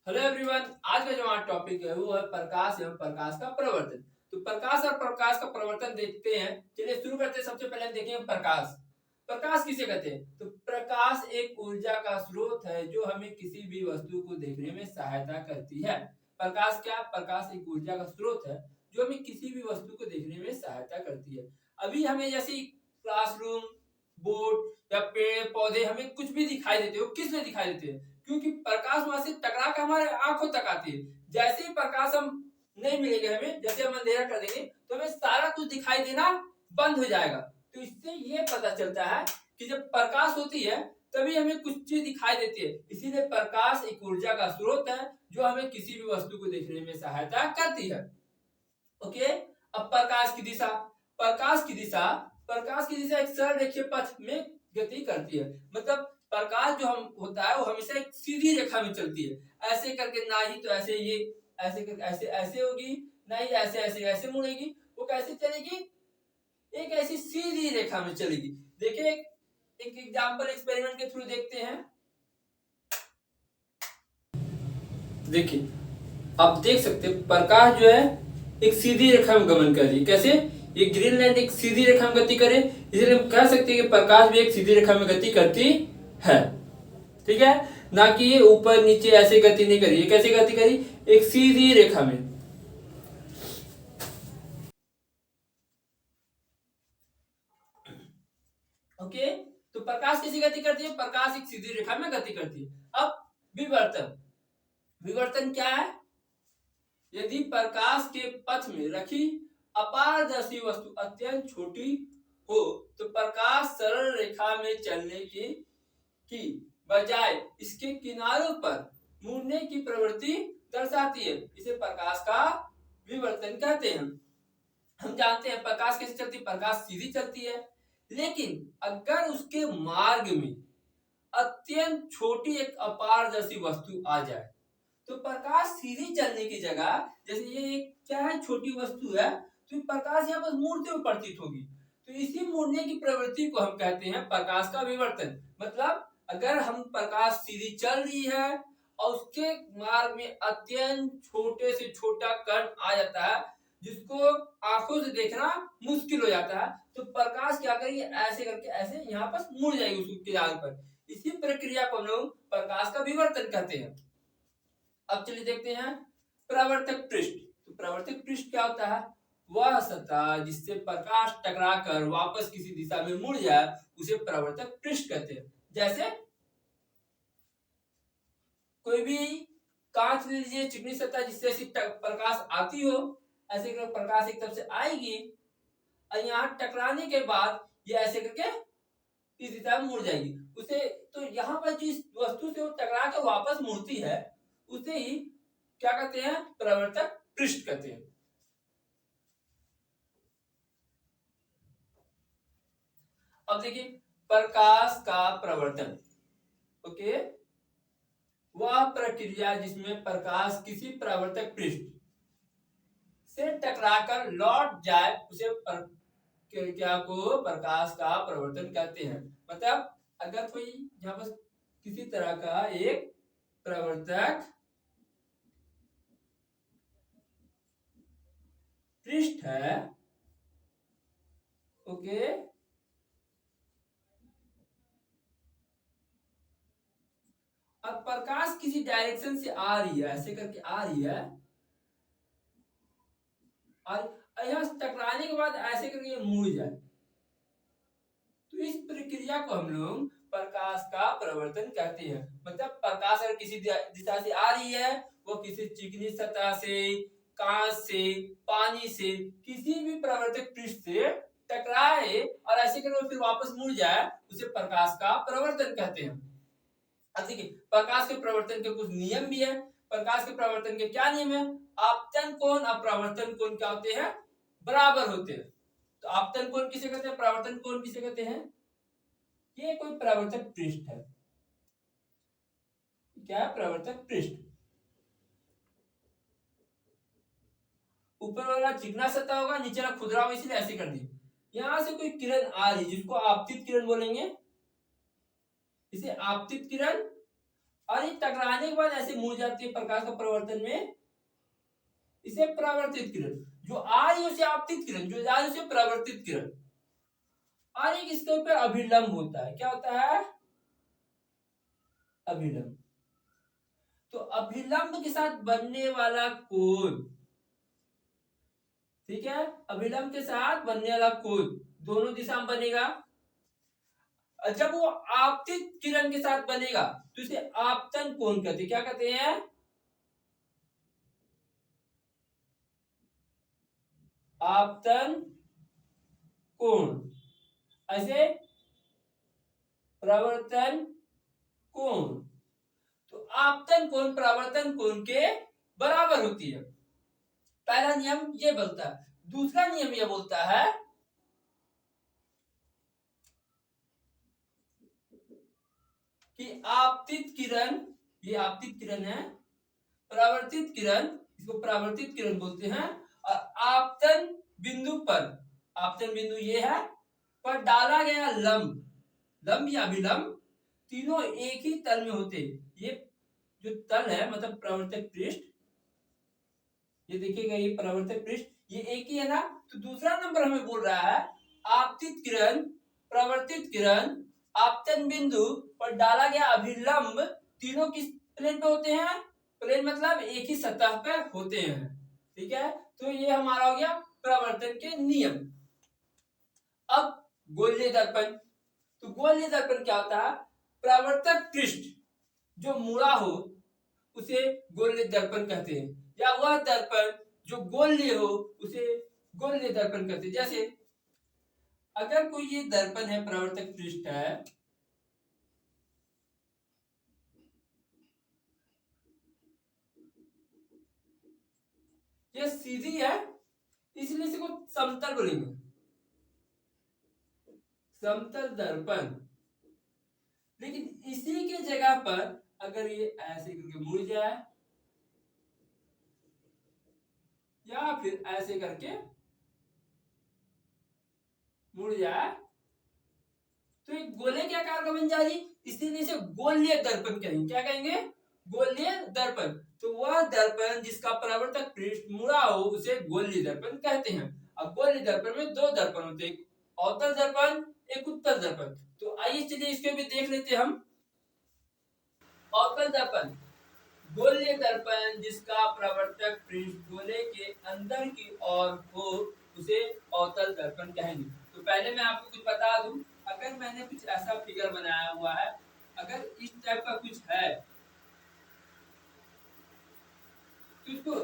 Hello everyone. आज का जो हमारा टॉपिक है वो है प्रकाश एवं प्रकाश का प्रवर्तन। तो प्रकाश और प्रकाश का प्रवर्तन देखते हैं। चलिए शुरू करते हैं। सबसे पहले हम देखेंगे प्रकाश। प्रकाश किसे कहते हैं? तो प्रकाश एक ऊर्जा का स्रोत है जो हमें किसी भी वस्तु को देखने में सहायता करती है। प्रकाश क्या? प्रकाश एक ऊर्जा का स्रोत है जो हमें किसी भी वस्तु को देखने में सहायता करती है। अभी हमें जैसे क्लासरूम, बोर्ड या पेड़ पौधे हमें कुछ भी दिखाई देते हो, किस लिए दिखाई देते हैं? क्योंकि प्रकाश वहां से टकरा कर हमारे आंखों तक आती है। जैसे ही प्रकाश हम नहीं मिलेगा हमें, जैसे हम अंधेरा कर देंगे तो हमें सारा कुछ दिखाई देना बंद हो जाएगा। तो इससे ये पता चलता है कि जब प्रकाश होती है तभी हमें कुछ चीज दिखाई देती है। इसीलिए प्रकाश एक ऊर्जा का स्रोत है जो हमें किसी भी वस्तु को देखने में सहायता करती है। ओके। अब प्रकाश की दिशा। प्रकाश की दिशा प्रकाश की दिशा एक सरल रेखीय पथ में गति करती है। मतलब प्रकाश जो हम होता है वो हमेशा एक सीधी रेखा में चलती है। ऐसे करके ना ही तो ऐसे ये ऐसे करके ऐसे ऐसे होगी, ना ही ऐसे ऐसे ऐसे मुड़ेगी। वो कैसे चलेगी? एक ऐसी सीधी रेखा में चलेगी। देखिए एक एग्जांपल एक्सपेरिमेंट के थ्रू देखते हैं। देखिए आप देख सकते हैं प्रकाश जो है एक सीधी रेखा में गमन कर रही है। कैसे? ये ग्रीन लाइन एक सीधी रेखा में गति करे, इसलिए हम कह सकते हैं कि प्रकाश भी एक सीधी रेखा में गति करती है। ठीक है, ना कि ये ऊपर नीचे ऐसे गति नहीं करी। ये कैसे गति करी? एक सीधी रेखा में। ओके। तो प्रकाश कैसी गति करती है? प्रकाश एक सीधी रेखा में गति करती है। अब विवर्तन। विवर्तन क्या है? यदि प्रकाश के पथ में रखी अपारदर्शी वस्तु अत्यंत छोटी हो तो प्रकाश सरल रेखा में चलने की बजाय इसके किनारों पर मुड़ने की प्रवृत्ति दर्शाती है। इसे प्रकाश का विवर्तन कहते हैं। हम जानते हैं प्रकाश कैसे चलती है? प्रकाश सीधी चलती है, लेकिन अगर उसके मार्ग में अत्यंत छोटी एक अपारदर्शी वस्तु आ जाए तो प्रकाश सीधी चलने की जगह, जैसे ये एक क्या है, छोटी वस्तु है, तो प्रकाश यहाँ पर मुड़ते हुए प्रतीत होगी। तो इसी मुड़ने की प्रवृत्ति को हम कहते हैं प्रकाश का विवर्तन। मतलब अगर हम प्रकाश सीधी चल रही है और उसके मार्ग में अत्यंत छोटे से छोटा कण आ जाता है जिसको आंखों से देखना मुश्किल हो जाता है, तो प्रकाश क्या करेगी? ऐसे करके ऐसे यहाँ पर मुड़ जाएगी उस किनारे पर। इसी प्रक्रिया को हम लोग प्रकाश का विवर्तन कहते हैं। अब चलिए देखते हैं प्रवर्तक पृष्ठ। तो प्रवर्तक पृष्ठ क्या होता है? वह सतह जिससे प्रकाश टकराकर वापस किसी दिशा में मुड़ जाए उसे प्रवर्तक पृष्ठ कहते हैं। जैसे कोई भी कांच ले लीजिए, चिकनी सतह जिससे प्रकाश आती हो, ऐसे करके प्रकाश एक तरफ से आएगी और यहाँ टकराने के बाद ये ऐसे करके इस दिशा में मुड़ जाएगी। उसे तो यहाँ पर जिस वस्तु से वो टकरा कर वापस मुड़ती है उसे ही क्या कहते हैं? प्रवर्तक पृष्ठ कहते हैं। अब देखिए प्रकाश का प्रवर्तन। ओके, वह प्रक्रिया जिसमें प्रकाश किसी प्रवर्तक पृष्ठ से टकराकर लौट जाए उसे प्रक्रिया को प्रकाश का प्रवर्तन कहते हैं। मतलब अगर कोई यहाँ पर किसी तरह का एक प्रवर्तक पृष्ठ है, ओके, अब प्रकाश किसी डायरेक्शन से आ रही है, ऐसे करके आ रही है और यहाँ टकराने के बाद ऐसे करके मुड़ जाए, तो इस प्रक्रिया को हम लोग प्रकाश का प्रवर्तन कहते हैं। मतलब प्रकाश अगर किसी दिशा से आ रही है, वो किसी चिकनी सतह से, कांच से, पानी से, किसी भी प्रवर्तक पृष्ठ से टकराए और ऐसे करके फिर वापस मुड़ जाए, उसे प्रकाश का प्रवर्तन कहते हैं। अब देखिए प्रकाश के प्रवर्तन के कुछ नियम भी है। प्रकाश के प्रवर्तन के क्या नियम है? आपतन कोण अपरावर्तन कोण क्या होते हैं? बराबर होते हैं। तो आपतन कोण किसे कहते हैं? परावर्तन कोण किसे कहते हैं? ये कोई परावर्तक पृष्ठ है। क्या है? परावर्तक पृष्ठ। ऊपर वाला चिकना सतह होगा, नीचे वाला खुदरा होगा, इसलिए ऐसे कर दी। यहां से कोई किरण आ रही जिसको आपतित किरण बोलेंगे, इसे आपतित किरण और ये टकराने के बाद ऐसे मुड़ जाती है प्रकाश का परावर्तन में, इसे परावर्तित किरण। जो आ रही है उसे आपतित किरण, जो जा रही है उसे परावर्तित किरण। और एक इसके ऊपर अभिलंब होता है। क्या होता है? अभिलंब। तो अभिलंब के साथ बनने वाला कोण, ठीक है, अभिलंब के साथ बनने वाला कोण दोनों दिशा में बनेगा। जब वो आपतित किरण के साथ बनेगा तो इसे आपतन कोण कहते हैं। क्या कहते हैं? आपतन कोण। ऐसे प्रवर्तन कोण। तो आपतन कोण परावर्तन कोण के बराबर होती है। पहला नियम ये बोलता है। दूसरा नियम ये बोलता है कि आपतित किरण, ये आपतित किरण है, परावर्तित किरण, इसको परावर्तित किरण बोलते हैं। और आपतन बिंदु पर, आपतन बिंदु ये है, पर डाला गया लंब, लंब या अभिलंब तीनों एक ही तल में होते। ये जो तल है मतलब परावर्तक पृष्ठ, ये देखिएगा ये परावर्तक पृष्ठ ये एक ही है ना। तो दूसरा नंबर हमें बोल रहा है आपतित किरण, परावर्तित किरण, आपतन बिंदु पर डाला गया अभिलंब तीनों किस प्लेन पे होते हैं? प्लेन मतलब एक ही सतह पे होते हैं। ठीक है, तो ये हमारा हो गया परावर्तन के नियम। अब गोलीय दर्पण। तो गोलीय दर्पण क्या होता है? परावर्तक पृष्ठ जो मुड़ा हो उसे गोलीय दर्पण कहते हैं, या वह दर्पण जो गोलीय हो उसे गोलीय दर्पण कहते हैं। जैसे अगर कोई ये दर्पण है, परावर्तक पृष्ठ है, ये सीधी है इसलिए इसको समतल बोलेंगे, समतल दर्पण। लेकिन इसी के जगह पर अगर ये ऐसे करके मुड़ जाए या फिर ऐसे करके मुड़ जाए तो एक गोले के आकार का बन जा रही, इसीलिए इसे गोलीय दर्पण कहेंगे। क्या कहेंगे? गोलीय दर्पण। तो वह दर्पण जिसका परावर्तक पृष्ठ मुड़ा हो उसे गोलीय दर्पण कहते हैं। अब गोलीय दर्पण में दो दर्पण होते हैं, एक अवतल दर्पण, एक उत्तल दर्पण। तो आइए चलिए इसके भी देख लेते हैं हम। अवतल दर्पण, गोलीय दर्पण जिसका परावर्तक पृष्ठ गोले के अंदर की ओर हो उसे अवतल दर्पण कहेंगे। तो पहले मैं आपको कुछ बता दूं, अगर मैंने कुछ ऐसा फिगर बनाया हुआ है, अगर इस टाइप का कुछ है तो इसको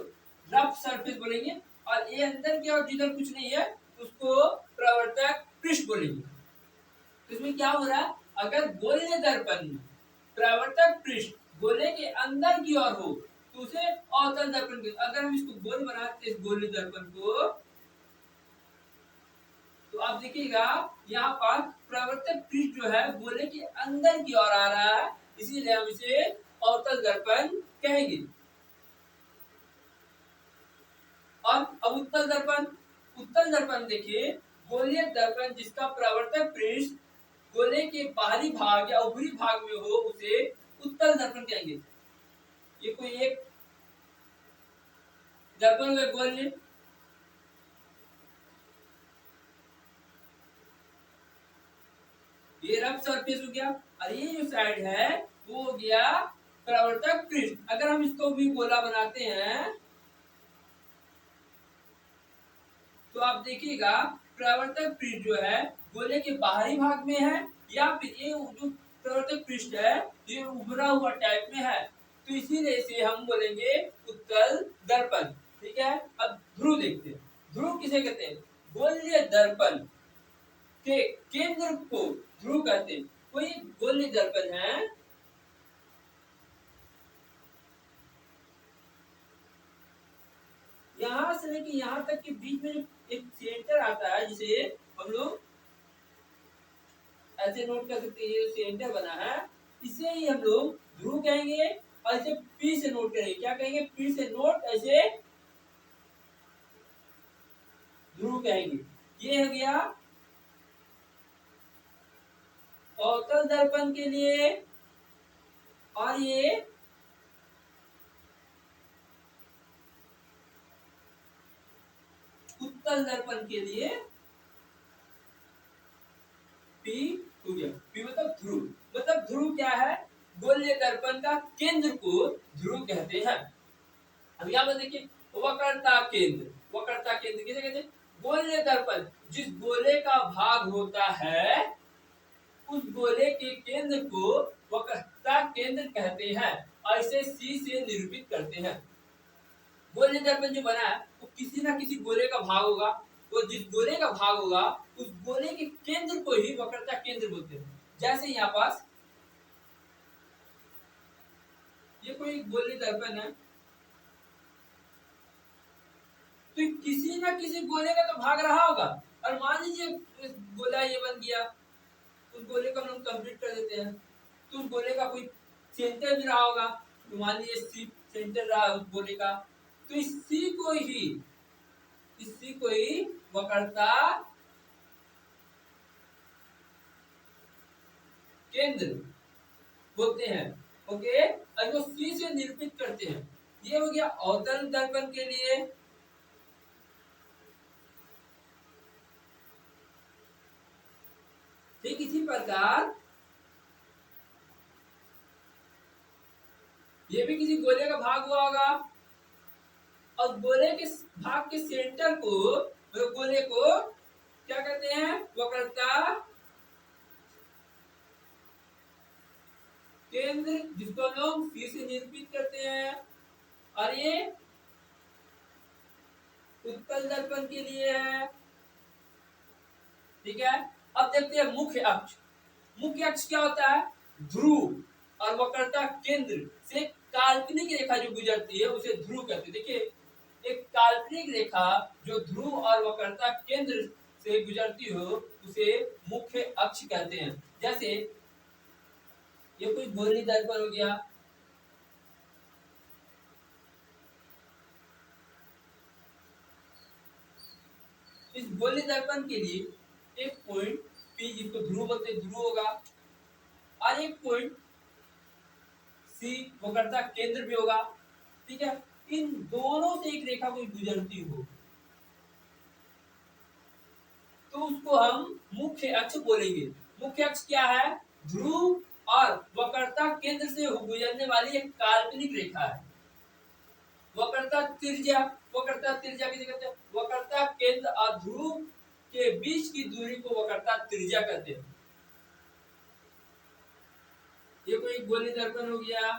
रफ सरफेस बोलेंगे, और ये अंदर की ओर जिधर कुछ नहीं है उसको परावर्तक पृष्ठ बोलेंगे। तो इसमें क्या हो रहा है? अगर गोलीय दर्पण में परावर्तक पृष्ठ गोले के अंदर की ओर हो तो उसे अवतल दर्पण कहते हैं। अगर हम इसको गोल बनाते इस गोलीय दर्पण को तो आप देखिएगा यहाँ पर परावर्तक पृष्ठ जो है गोले के अंदर की ओर आ रहा है, इसीलिए हम इसे अवतल दर्पण कहेंगे। और अब उत्तल दर्पण, उत्तल दर्पण देखिए गोलीय दर्पण जिसका परावर्तक पृष्ठ गोले के बाहरी भाग या ऊपरी भाग में हो उसे उत्तल दर्पण कहेंगे। ये कोई एक दर्पण में गोलीय, ये रफ सरफेस हो गया, और ये जो साइड है वो हो गया परावर्तक पृष्ठ। अगर हम इसको भी गोला बनाते हैं तो आप देखिएगा परावर्तक पृष्ठ जो है गोले के बाहरी भाग में है, या फिर ये जो परावर्तक पृष्ठ है ये उभरा हुआ टाइप में है, तो इसीलिए इसे हम बोलेंगे उत्तल दर्पण। ठीक है, अब ध्रुव देखते हैं। ध्रुव किसे कहते हैं? गोलीय दर्पण के केंद्र को ध्रुव कहते हैं। कोई गोलीय दर्पण है, यहां से लेके यहां तक के बीच में एक सेंटर आता है जिसे हम लोग ऐसे नोट कर सकते हैं। ये सेंटर बना है इसे ही हम लोग ध्रुव कहेंगे, और इसे पी से नोट करेंगे। क्या कहेंगे? पी से नोट, ऐसे ध्रुव कहेंगे। ये हो गया अवतल दर्पण के लिए और ये उत्तल दर्पण के लिए P हो गया। P मतलब ध्रुव। मतलब ध्रुव क्या है? गोलीय दर्पण का केंद्र को ध्रुव कहते हैं। अब यहाँ पर देखिए वक्रता केंद्र। वक्रता केंद्र किसे कहते हैं? गोलीय दर्पण जिस गोले का भाग होता है उस गोले के केंद्र को वक्रता केंद्र कहते हैं। ऐसे C से निरूपित करते हैं। गोलीय दर्पण जो बना है वो किसी ना किसी गोले का भाग होगा। वो जिस गोले का भाग होगा उस गोले के केंद्र को ही वक्रता केंद्र बोलते हैं। जैसे यहाँ पास ये कोई गोलीय दर्पण है तो किसी ना किसी गोले का तो भाग रहा होगा। और मान लीजिए गोला ये बन गया, उस गोले को हम लोग कंप्लीट कर देते हैं तो उस गोले का कोई सेंटर भी रहा होगा। तो मान लीजिए सी सेंटर रहा उस गोले का, तो इस सी को ही वक्रता केंद्र बोलते हैं। ओके, और वो सी से निरूपित करते हैं। ये हो गया अवतल दर्पण के लिए। ठीक इसी प्रकार ये भी किसी गोले का भाग हुआ होगा और गोले के भाग के सेंटर को मतलब गोले को क्या कहते हैं? वक्रता केंद्र, जिसको हम लोग सी से निरूपित करते हैं। और ये उत्तल दर्पण के लिए है। ठीक है, अब देखते हैं मुख्य अक्ष। मुख्य अक्ष क्या होता है? ध्रुव और वक्रता केंद्र से काल्पनिक रेखा जो गुजरती है उसे ध्रुव कहते हैं। देखिए एक काल्पनिक रेखा जो ध्रुव और वक्रता केंद्र से गुजरती हो उसे मुख्य अक्ष कहते हैं। जैसे ये कोई गोलीय दर्पण हो गया, इस गोलीय दर्पण के लिए एक पॉइंट P जिसको ध्रुव बोलते हैं, ध्रुव होगा और एक पॉइंट C वक्रता केंद्र भी होगा। ठीक है, इन दोनों से एक रेखा कोई गुजरती हो तो उसको हम मुख्य अक्ष बोलेंगे। मुख्य अक्ष क्या है? ध्रुव और वक्रता केंद्र से गुजरने वाली एक काल्पनिक रेखा है। वक्रता त्रिज्या किसे कहते हैं? वक्रता केंद्र और ध्रुव के बीच की दूरी को वक्रता त्रिज्या कहते हैं। ये कोई गोलीय दर्पण हो गया।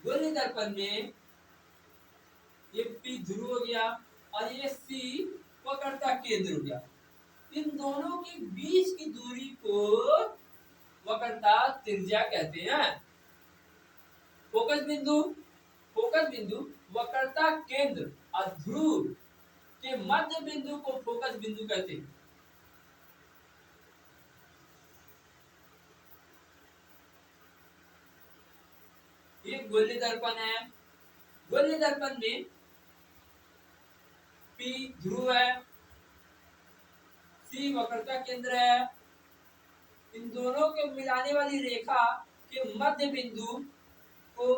गोलीय दर्पण में ये P ध्रुव हो गया और ये C वक्रता केंद्र हो गया। इन दोनों के बीच की दूरी को वक्रता त्रिज्या कहते हैं। फोकस बिंदु वक्रता केंद्र और ध्रुव के मध्य बिंदु को फोकस बिंदु कहते हैं। ये गोलीय दर्पण है। गोलीय दर्पण में P ध्रुव है, C वक्रता केंद्र है। इन दोनों के मिलाने वाली रेखा के मध्य बिंदु को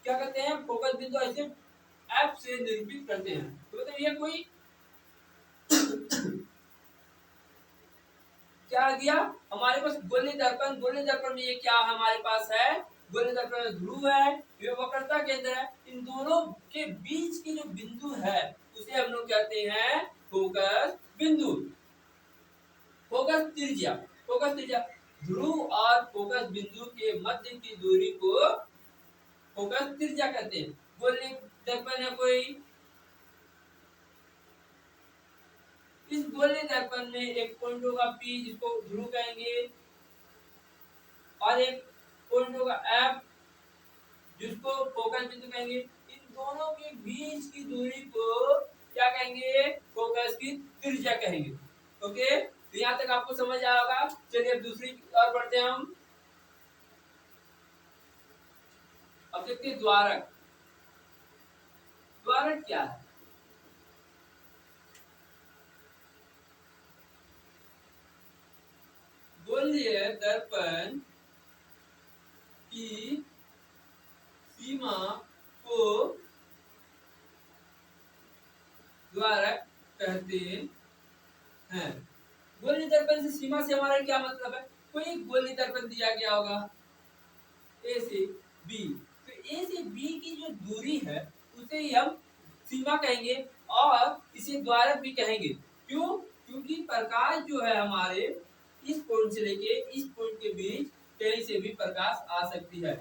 क्या कहते हैं? फोकस बिंदु। ऐसे F से निरूपित करते हैं। तो मतलब ये कोई क्या आ गया हमारे पास? गोलीय दर्पण में ये क्या हमारे पास है? गोलीय दर्पण में ध्रुव है, ये वक्रता केंद्र है। इन दोनों के बीच की जो बिंदु है उसे हम लोग कहते हैं फोकस बिंदु। फोकस त्रिज्या ध्रुव और फोकस बिंदु के मध्य की दूरी को फोकस त्रिज्या कहते हैं। गोलीय दर्पण है कोई, इस गोलीय दर्पण में एक पॉइंट होगा P जिसको ध्रुव कहेंगे और एक पॉइंट होगा F जिसको फोकस बिंदु कहेंगे। इन दोनों के बीच की दूरी को क्या कहेंगे? फोकस की त्रिज्या कहेंगे। ओके, तो यहाँ तक आपको समझ आया होगा। चलिए अब दूसरी और बढ़ते हैं हम। अब देखते हैं द्वारक। द्वारक क्या है? गोलीय दर्पण की सीमा को द्वारक कहते हैं। गोलीय दर्पण से सीमा से हमारा क्या मतलब है? कोई एक गोलीय दर्पण दिया गया होगा ए से बी, तो ए से बी की जो दूरी है उसे ही हम सीमा कहेंगे और इसे द्वारक भी कहेंगे। क्यों? क्योंकि प्रकाश जो है हमारे इस पॉइंट से लेके इस पॉइंट के बीच कहीं से भी प्रकाश आ सकती है।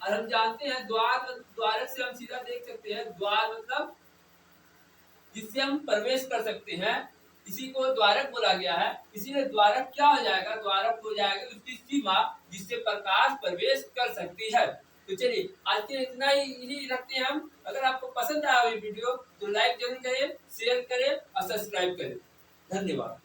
और हम जानते हैं द्वारक से हम सीधा देख सकते हैं, द्वार मतलब जिससे हम प्रवेश कर सकते हैं, इसी को द्वारक बोला गया है। इसीलिए द्वारक क्या हो जाएगा? द्वारक हो जाएगा उसकी सीमा जिससे प्रकाश प्रवेश कर सकती है। तो चलिए आज के इतना ही रखते हैं हम। अगर आपको पसंद आया ये वीडियो तो लाइक जरूर करें, शेयर करें और सब्सक्राइब करें। धन्यवाद।